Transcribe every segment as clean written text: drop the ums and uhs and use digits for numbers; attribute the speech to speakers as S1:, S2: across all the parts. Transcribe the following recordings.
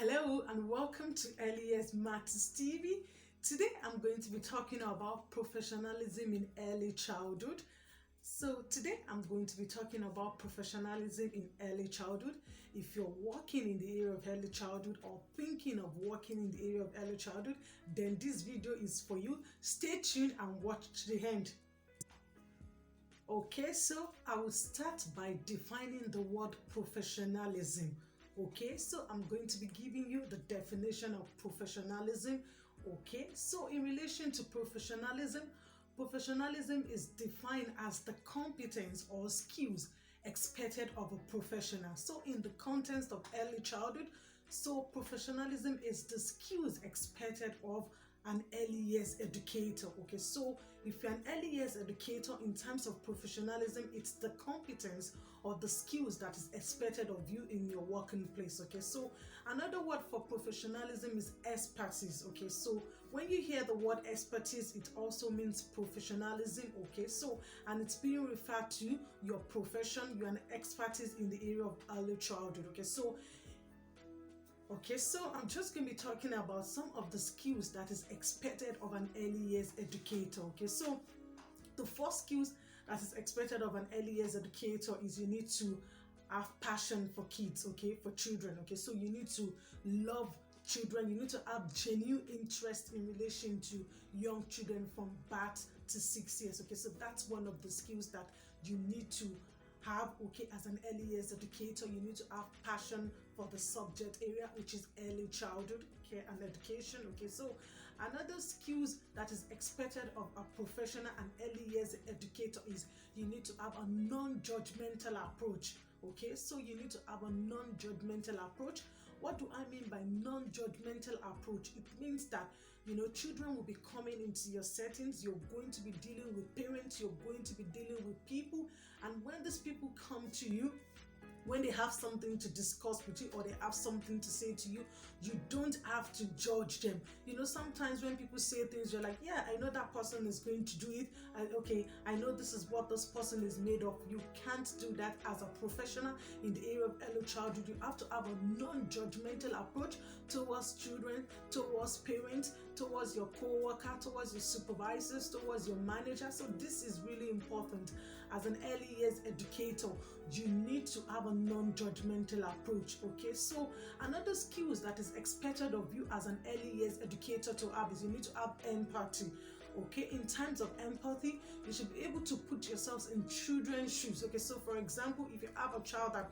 S1: Hello and welcome to LES Matters TV. Today I'm going to be talking about professionalism in early childhood. Today I'm going to be talking about professionalism in early childhood. If you're working in the area of early childhood or thinking of working in the area of early childhood, then this video is for you. Stay tuned and watch to the end. Okay, so I will start by defining the word professionalism. Okay, so I'm going to be giving you the definition of professionalism. Okay, so in relation to professionalism, professionalism is defined as the competence or skills expected of a professional. So in the context of early childhood, so professionalism is the skills expected of an early years educator. Okay, so if you're an early years educator, in terms of professionalism, it's the competence or the skills that is expected of you in your working place. Okay, so another word for professionalism is expertise. Okay, so when you hear the word expertise, it also means professionalism. Okay, so and it's being referred to your profession. You're an expertise in the area of early childhood. Okay, so I'm just going to be talking about some of the skills that is expected of an early years educator. Okay, so the first skills that is expected of an early years educator is you need to have passion for kids, okay, for children. Okay, so you need to love children. You need to have genuine interest in relation to young children from birth to 6 years. Okay, so that's one of the skills that you need to have. Okay, as an early years educator, you need to have passion for the subject area, which is early childhood care and education. Okay, so another skills that is expected of a professional and early years educator is you need to have a non-judgmental approach. Okay, so you need to have a non-judgmental approach. What do I mean by non-judgmental approach? It means that children will be coming into your settings. You're going to be dealing with parents, you're going to be dealing with people, and when these people come to you, when they have something to discuss with you or they have something to say to you, you don't have to judge them. Sometimes when people say things, you're like, yeah, I know that person is going to do it. I know this is what this person is made of. You can't do that as a professional in the area of early childhood. You have to have a non-judgmental approach towards children, towards parents, towards your co-worker, towards your supervisors, towards your manager. So this is really important. As an early years educator, you need to have a non-judgmental approach. Okay, so another skills that is expected of you as an early years educator to have is you need to have empathy. Okay, in terms of empathy, you should be able to put yourselves in children's shoes. Okay, so for example, if you have a child that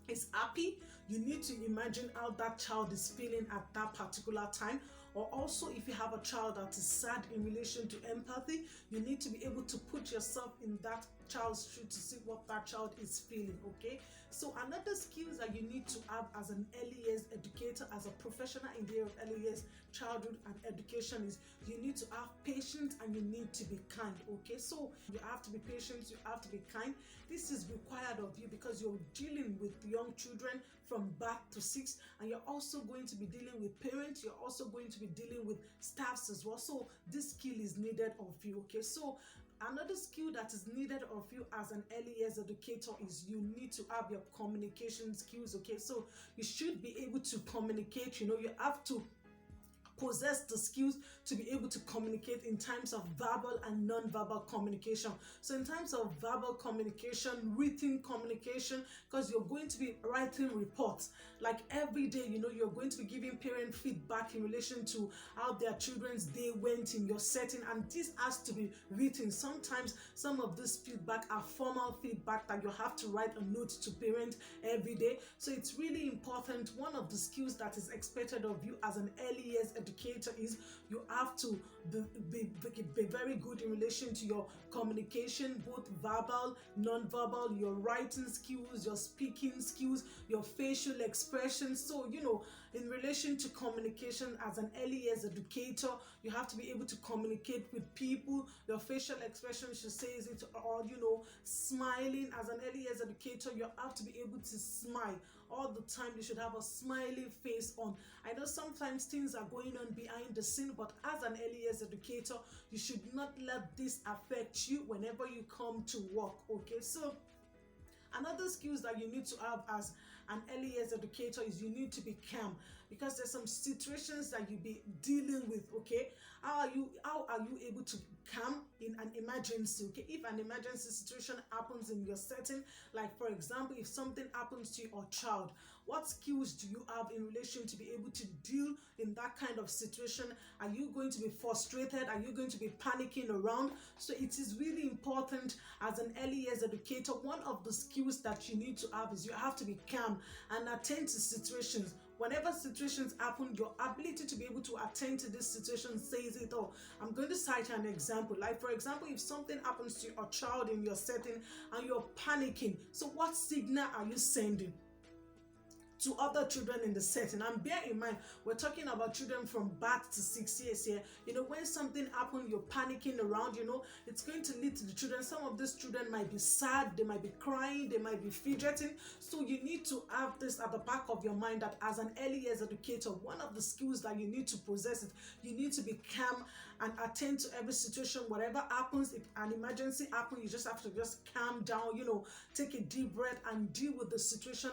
S1: is happy, you need to imagine how that child is feeling at that particular time. Or also, if you have a child that is sad, in relation to empathy, you need to be able to put yourself in that child's shoe to see what that child is feeling. Okay, so another skills that you need to have as an early years educator, as a professional in the area of early years childhood and education, is you need to have patience and you need to be kind. Okay, so you have to be patient, you have to be kind. This is required of you because you're dealing with young children from birth to 6, and you're also going to be dealing with parents, you're also going to be dealing with staffs as well. So this skill is needed of you. Okay, so another skill that is needed of you as an early years educator is you need to have your communication skills. Okay, so you should be able to communicate. You have to possess the skills to be able to communicate in terms of verbal and non-verbal communication. So in terms of verbal communication, written communication, because you're going to be writing reports like every day. You're going to be giving parent feedback in relation to how their children's day went in your setting, and this has to be written. Sometimes some of this feedback are formal feedback that you have to write a note to parent every day. So it's really important. One of the skills that is expected of you as an early years educator is you have to be very good in relation to your communication, both verbal, non-verbal, your writing skills, your speaking skills, your facial expressions. So in relation to communication as an early years educator, you have to be able to communicate with people. Your facial expression should say it, or smiling. As an early years educator, you have to be able to smile all the time. You should have a smiling face on. I know sometimes things are going on behind the scene, but as an early years educator, you should not let this affect you whenever you come to work. Okay, so another skills that you need to have as an early years educator is you need to be calm. because there's some situations that you be dealing with. Okay, how are you able to calm in an emergency? Okay, if an emergency situation happens in your setting, like for example, if something happens to your child, what skills do you have in relation to be able to deal in that kind of situation? Are you going to be frustrated? Are you going to be panicking around? So it is really important as an early years educator. One of the skills that you need to have is you have to be calm and attend to situations. Whenever situations happen, your ability to be able to attend to this situation says it all. I'm going to cite an example. Like for example, if something happens to a child in your setting and you're panicking, so what signal are you sending to other children in the setting? And bear in mind, we're talking about children from birth to 6 years here. When something happened, you're panicking around, it's going to lead to the children. Some of these children might be sad, they might be crying, they might be fidgeting. So you need to have this at the back of your mind, that as an early years educator, one of the skills that you need to possess it, you need to be calm and attend to every situation. Whatever happens, if an emergency happens, you just have to just calm down, take a deep breath and deal with the situation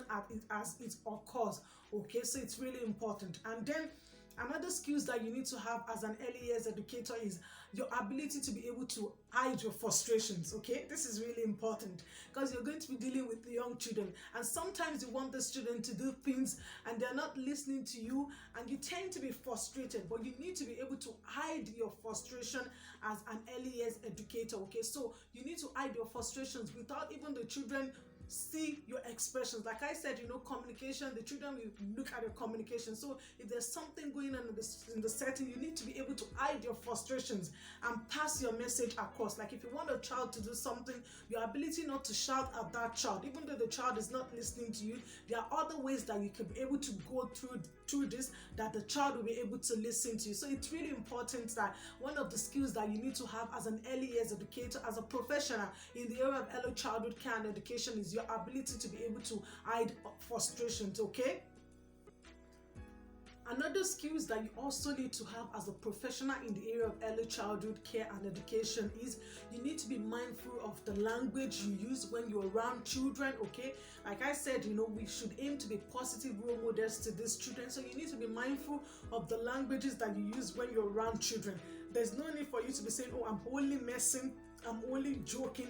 S1: as it occurs. Okay, so it's really important. And then another skills that you need to have as an early years educator is your ability to be able to hide your frustrations. Okay, this is really important because you're going to be dealing with the young children, and sometimes you want the student to do things and they're not listening to you, and you tend to be frustrated, but you need to be able to hide your frustration as an early years educator. Okay, so you need to hide your frustrations without even the children see your expressions. Like I said, communication, the children will look at your communication. So if there's something going on in the setting, you need to be able to hide your frustrations and pass your message across. Like if you want a child to do something, your ability not to shout at that child, even though the child is not listening to you, there are other ways that you can be able to go through this, that the child will be able to listen to you. So it's really important that one of the skills that you need to have as an early years educator, as a professional in the area of early childhood care and education, is your ability to be able to hide frustrations. Okay, another skills that you also need to have as a professional in the area of early childhood care and education is you need to be mindful of the language you use when you're around children. Okay, like I said, we should aim to be positive role models to these children, so you need to be mindful of the languages that you use when you're around children. There's no need for you to be saying, oh, I'm only messing, I'm only joking.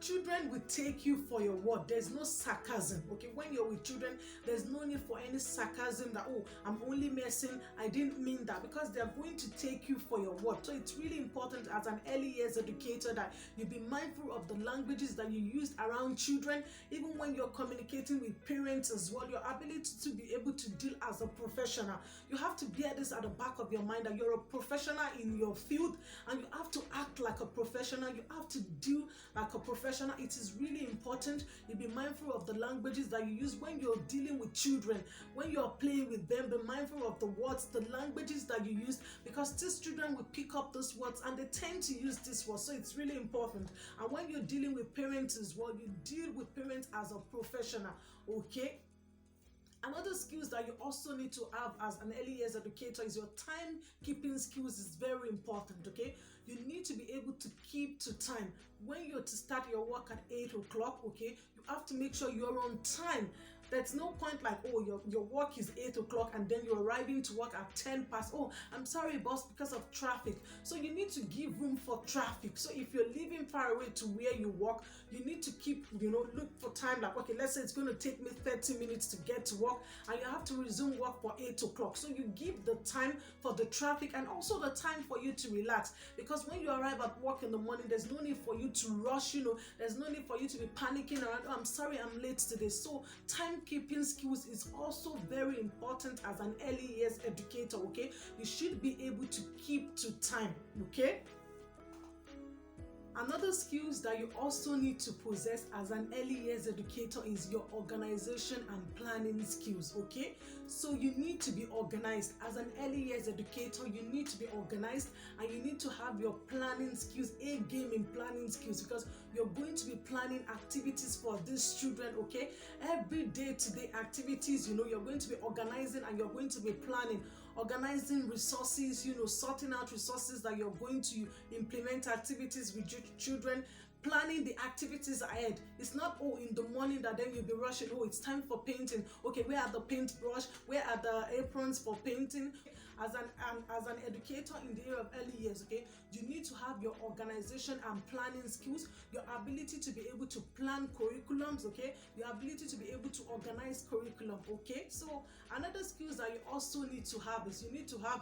S1: Children will take you for your word. There's no sarcasm. Okay, when you're with children, there's no need for any sarcasm that, oh, I'm only messing, I didn't mean that, because they're going to take you for your word. So it's really important as an early years educator that you be mindful of the languages that you use around children, even when you're communicating with parents as well. Your ability to be able to deal as a professional, you have to bear this at the back of your mind, that you're a professional in your field and you have to act like a professional. You have to do like a professional. It is really important you be mindful of the languages that you use when you're dealing with children, when you're playing with them. Be mindful of the words, the languages that you use, because these children will pick up those words and they tend to use these words. So it's really important. And when you're dealing with parents as well, you deal with parents as a professional. Okay, another skills that you also need to have as an early years educator is your timekeeping skills. Is very important. Okay, you need to be able to keep to time. When you're to start your work at 8 o'clock, okay, you have to make sure you're on time. There's no point like, oh, your work is 8 o'clock and then you're arriving to work at 10 past. Oh, I'm sorry, boss, because of traffic. So you need to give room for traffic. So if you're living far away to where you work, you need to keep, look for time. Like, okay, let's say it's going to take me 30 minutes to get to work and you have to resume work for 8 o'clock. So you give the time for the traffic and also the time for you to relax. Because when you arrive at work in the morning, there's no need for you to rush, there's no need for you to be panicking around, oh, I'm sorry, I'm late today. So timekeeping skills is also very important as an early years educator. Okay, you should be able to keep to time. Okay, another skills that you also need to possess as an early years educator is your organization and planning skills. Okay, so you need to be organized. As an early years educator, you need to be organized and you need to have your planning skills, a game in planning skills, because you're going to be planning activities for these children. Okay, every day-to-day activities, you're going to be organizing and you're going to be planning, organizing resources, sorting out resources that you're going to implement activities with children, planning the activities ahead. It's not, oh, in the morning that then you'll be rushing, oh, it's time for painting. Okay, where are the paintbrush? Where are the aprons for painting? As an educator in the area of early years, okay, you need to have your organization and planning skills, your ability to be able to plan curriculums, okay, your ability to be able to organize curriculum, okay. So another skills that you also need to have is you need to have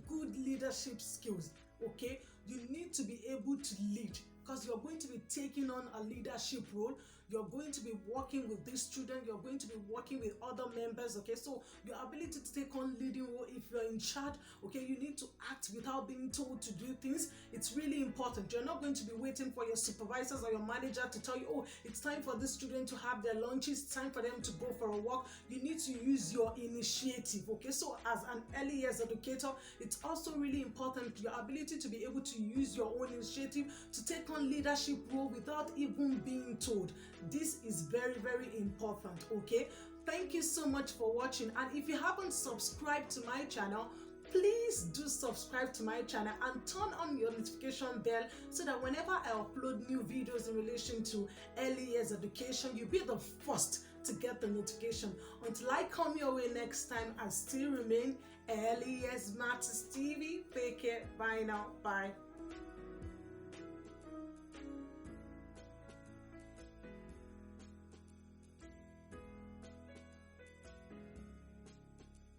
S1: good leadership skills, okay. You need to be able to lead, because you're going to be taking on a leadership role. You're going to be working with this student, you're going to be working with other members, okay. So your ability to take on leading role, if you're in charge, okay, you need to act without being told to do things. It's really important. You're not going to be waiting for your supervisors or your manager to tell you, oh, it's time for this student to have their lunches, it's time for them to go for a walk. You need to use your initiative, okay. So as an early years educator, it's also really important, your ability to be able to use your own initiative to take on leadership role without even being told. This is very, very important, okay. Thank you so much for watching, and if you haven't subscribed to my channel, please do subscribe to my channel and turn on your notification bell, so that whenever I upload new videos in relation to early years education, you'll be the first to get the notification. Until I come your way next time, I still remain Early Years Matters TV. Take care. Bye now. Bye.